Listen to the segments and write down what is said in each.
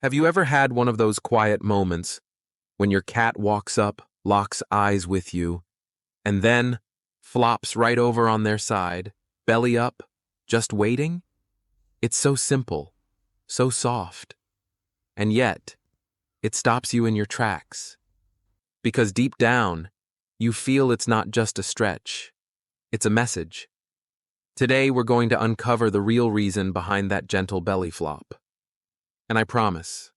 Have you ever had one of those quiet moments when your cat walks up, locks eyes with you, and then flops right over on their side, belly up, just waiting? It's so simple, so soft, and yet it stops you in your tracks. Because deep down, you feel it's not just a stretch, it's a message. Today we're going to uncover the real reason behind that gentle belly flop. And I promise,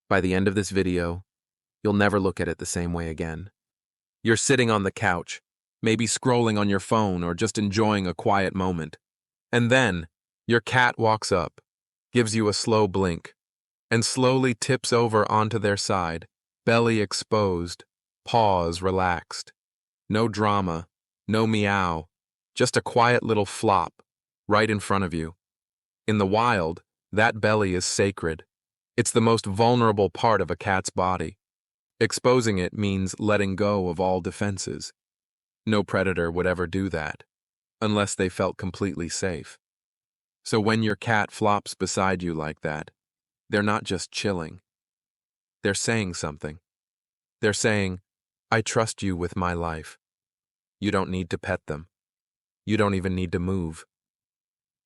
by the end of this video, you'll never look at it the same way again. You're sitting on the couch, maybe scrolling on your phone or just enjoying a quiet moment. And then, your cat walks up, gives you a slow blink, and slowly tips over onto their side, belly exposed, paws relaxed. No drama, no meow, just a quiet little flop, right in front of you. In the wild, that belly is sacred. It's the most vulnerable part of a cat's body. Exposing it means letting go of all defenses. No predator would ever do that, unless they felt completely safe. So when your cat flops beside you like that, they're not just chilling. They're saying something. They're saying, I trust you with my life. You don't need to pet them. You don't even need to move.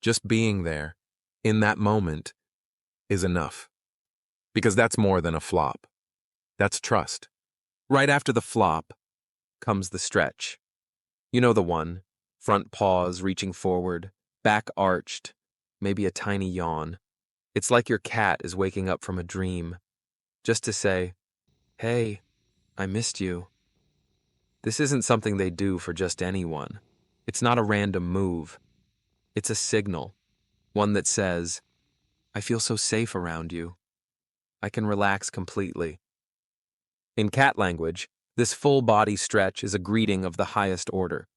Just being there, in that moment, is enough. Because that's more than a flop. That's trust. Right after the flop comes the stretch. You know the one, front paws reaching forward, back arched, maybe a tiny yawn. It's like your cat is waking up from a dream, just to say, hey, I missed you. This isn't something they do for just anyone. It's not a random move. It's a signal, one that says, I feel so safe around you. I can relax completely. In cat language, this full body stretch is a greeting of the highest order.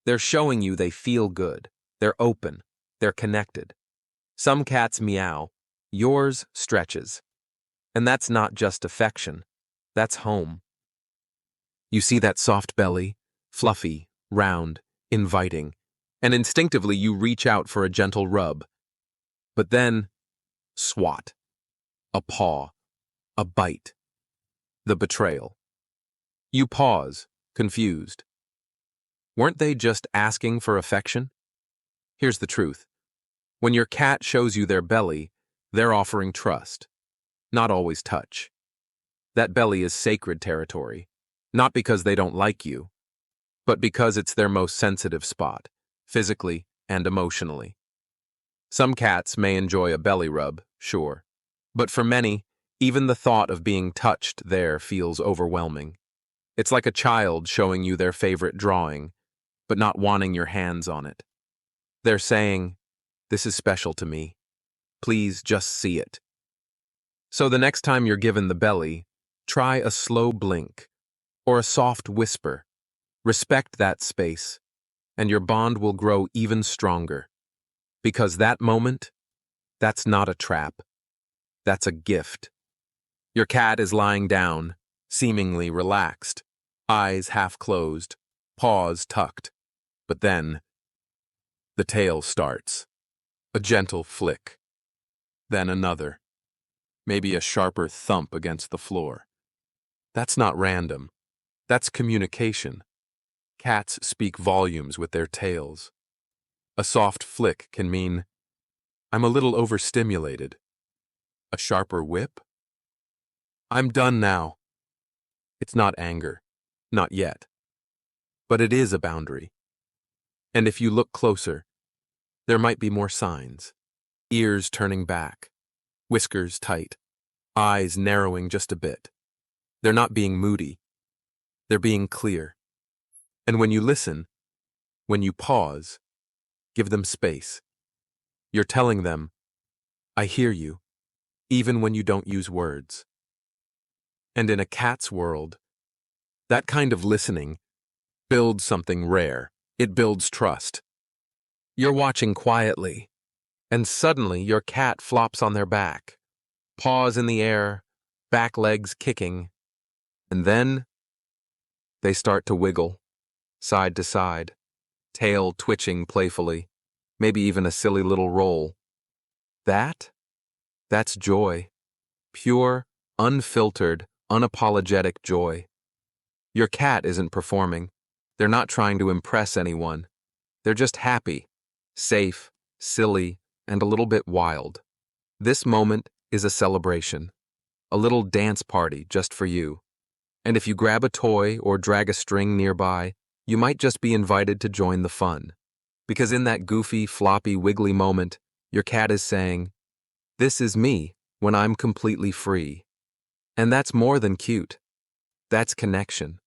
They're showing you they feel good, they're open, they're connected. Some cats meow, yours stretches. And that's not just affection, that's home. You see that soft belly, fluffy, round, inviting, and instinctively you reach out for a gentle rub. But then, swat, a paw, a bite, the betrayal. You pause, confused. Weren't they just asking for affection? Here's the truth. When your cat shows you their belly, they're offering trust, not always touch. That belly is sacred territory, not because they don't like you, but because it's their most sensitive spot, physically and emotionally. Some cats may enjoy a belly rub, sure, but for many, even the thought of being touched there feels overwhelming. It's like a child showing you their favorite drawing, but not wanting your hands on it. They're saying, this is special to me. Please just see it. So the next time you're given the belly, try a slow blink or a soft whisper. Respect that space, and your bond will grow even stronger. Because that moment, that's not a trap. That's a gift. Your cat is lying down, seemingly relaxed, eyes half closed, paws tucked. But then, the tail starts. A gentle flick. Then another. Maybe a sharper thump against the floor. That's not random. That's communication. Cats speak volumes with their tails. A soft flick can mean, I'm a little overstimulated. A sharper whip? I'm done now. It's not anger. Not yet. But it is a boundary. And if you look closer, there might be more signs. Ears turning back, whiskers tight, eyes narrowing just a bit. They're not being moody. They're being clear. And when you listen, when you pause, give them space. You're telling them, I hear you, even when you don't use words. And in a cat's world, that kind of listening builds something rare. It builds trust. You're watching quietly, and suddenly your cat flops on their back, paws in the air, back legs kicking, and then they start to wiggle, side to side, tail twitching playfully, maybe even a silly little roll. That's joy. Pure, unfiltered, unapologetic joy. Your cat isn't performing. They're not trying to impress anyone. They're just happy, safe, silly, and a little bit wild. This moment is a celebration, a little dance party just for you. And if you grab a toy or drag a string nearby, you might just be invited to join the fun. Because in that goofy, floppy, wiggly moment, your cat is saying, "This is me when I'm completely free." And that's more than cute. That's connection.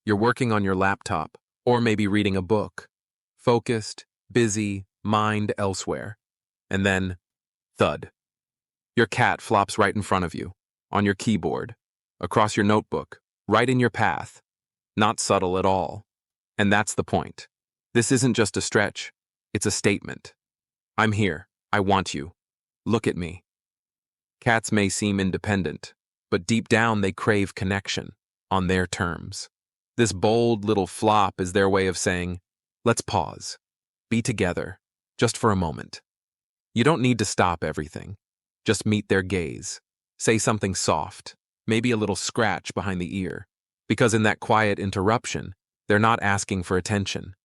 You're working on your laptop, or maybe reading a book. Focused, busy, mind elsewhere. And then, thud. Your cat flops right in front of you, on your keyboard, across your notebook, right in your path. Not subtle at all. And that's the point. This isn't just a stretch, it's a statement. I'm here. I want you. Look at me. Cats may seem independent, but deep down they crave connection, on their terms. This bold little flop is their way of saying, let's pause. Be together, just for a moment. You don't need to stop everything. Just meet their gaze. Say something soft, maybe a little scratch behind the ear. Because in that quiet interruption, they're not asking for attention.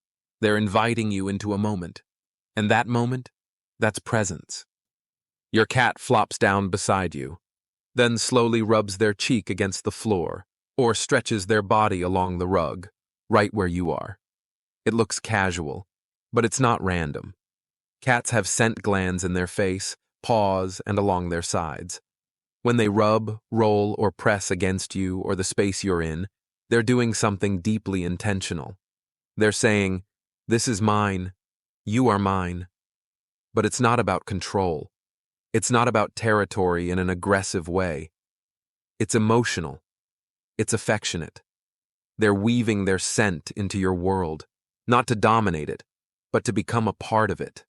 They're inviting you into a moment. And that moment, that's presence. Your cat flops down beside you, then slowly rubs their cheek against the floor, or stretches their body along the rug, right where you are. It looks casual, but it's not random. Cats have scent glands in their face, paws, and along their sides. When they rub, roll, or press against you or the space you're in, they're doing something deeply intentional. They're saying, this is mine, you are mine. But it's not about control. It's not about territory in an aggressive way. It's emotional. It's affectionate. They're weaving their scent into your world, not to dominate it, but to become a part of it.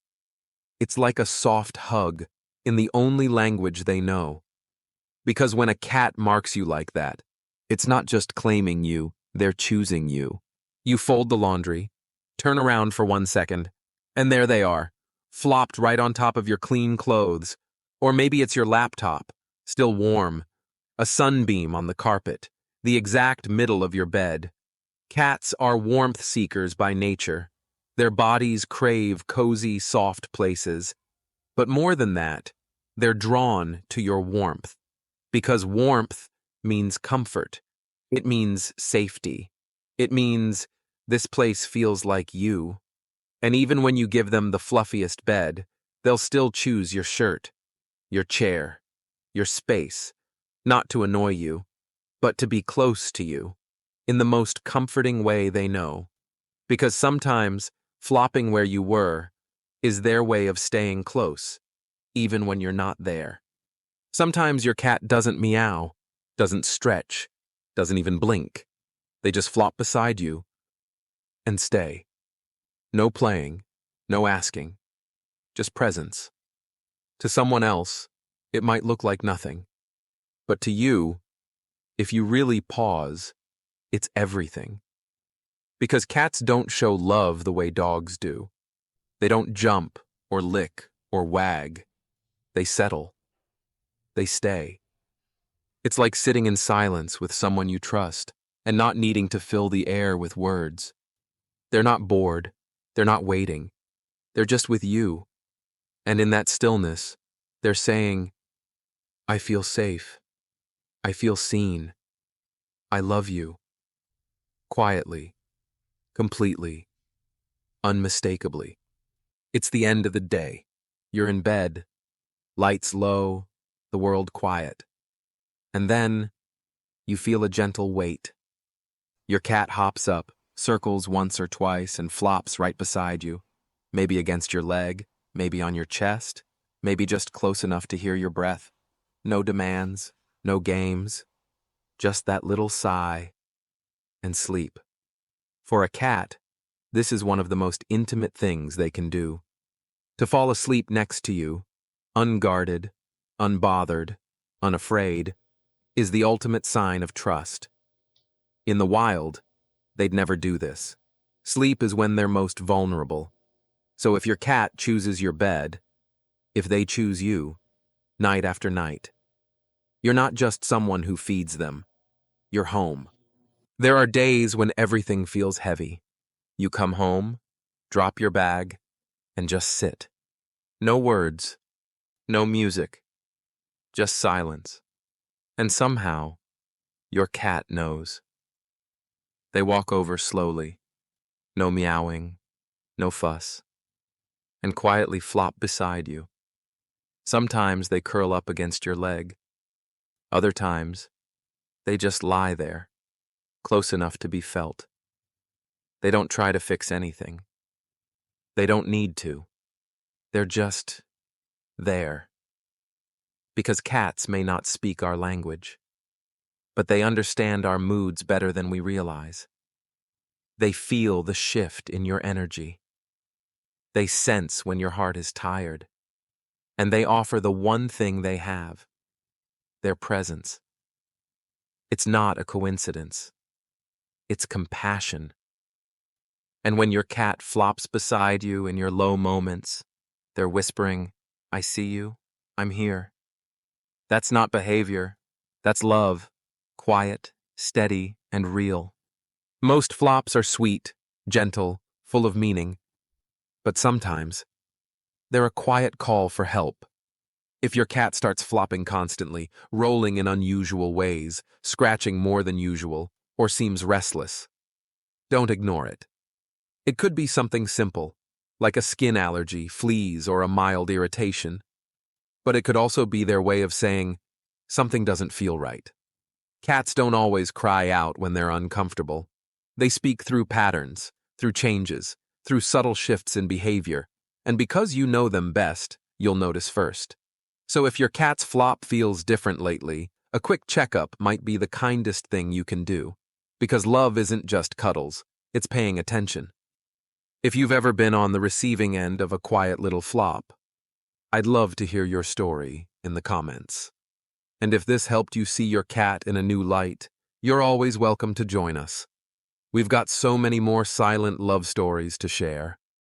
It's like a soft hug in the only language they know. Because when a cat marks you like that, it's not just claiming you, they're choosing you. You fold the laundry, turn around for 1 second, and there they are, flopped right on top of your clean clothes. Or maybe it's your laptop, still warm, a sunbeam on the carpet, the exact middle of your bed. Cats are warmth seekers by nature. Their bodies crave cozy, soft places. But more than that, they're drawn to your warmth. Because warmth means comfort. It means safety. It means this place feels like you. And even when you give them the fluffiest bed, they'll still choose your shirt, your chair, your space, not to annoy you, but to be close to you, in the most comforting way they know. Because sometimes, flopping where you were is their way of staying close, even when you're not there. Sometimes your cat doesn't meow, doesn't stretch, doesn't even blink. They just flop beside you and stay. No playing, no asking, just presence. To someone else, it might look like nothing. But to you, if you really pause, it's everything. Because cats don't show love the way dogs do. They don't jump or lick or wag. They settle. They stay. It's like sitting in silence with someone you trust and not needing to fill the air with words. They're not bored. They're not waiting. They're just with you. And in that stillness, they're saying, I feel safe. I feel seen. I love you. Quietly. Completely. Unmistakably. It's the end of the day. You're in bed. Lights low. The world quiet. And then, you feel a gentle weight. Your cat hops up, circles once or twice, and flops right beside you. Maybe against your leg, maybe on your chest, maybe just close enough to hear your breath. No demands, no games. Just that little sigh and sleep. For a cat, this is one of the most intimate things they can do. To fall asleep next to you, unguarded, unbothered, unafraid, is the ultimate sign of trust. In the wild, they'd never do this. Sleep is when they're most vulnerable. So if your cat chooses your bed, if they choose you, night after night, You're not just someone who feeds them. You're home. There are days when everything feels heavy. You come home, drop your bag, and just sit. No words, no music, just silence. And somehow, your cat knows. They walk over slowly, no meowing, no fuss, and quietly flop beside you. Sometimes they curl up against your leg. Other times, they just lie there, close enough to be felt. They don't try to fix anything. They don't need to. They're just there. Because cats may not speak our language, but they understand our moods better than we realize. They feel the shift in your energy. They sense when your heart is tired. And they offer the one thing they have, their presence. It's not a coincidence. It's compassion. And when your cat flops beside you in your low moments, they're whispering, "I see you, I'm here." That's not behavior. That's love. Quiet, steady, and real. Most flops are sweet, gentle, full of meaning. But sometimes, they're a quiet call for help. If your cat starts flopping constantly, rolling in unusual ways, scratching more than usual, or seems restless, don't ignore it. It could be something simple, like a skin allergy, fleas, or a mild irritation. But it could also be their way of saying, something doesn't feel right. Cats don't always cry out when they're uncomfortable. They speak through patterns, through changes, through subtle shifts in behavior, and because you know them best, you'll notice first. So if your cat's flop feels different lately, a quick checkup might be the kindest thing you can do. Because love isn't just cuddles, it's paying attention. If you've ever been on the receiving end of a quiet little flop, I'd love to hear your story in the comments. And if this helped you see your cat in a new light, you're always welcome to join us. We've got so many more silent love stories to share.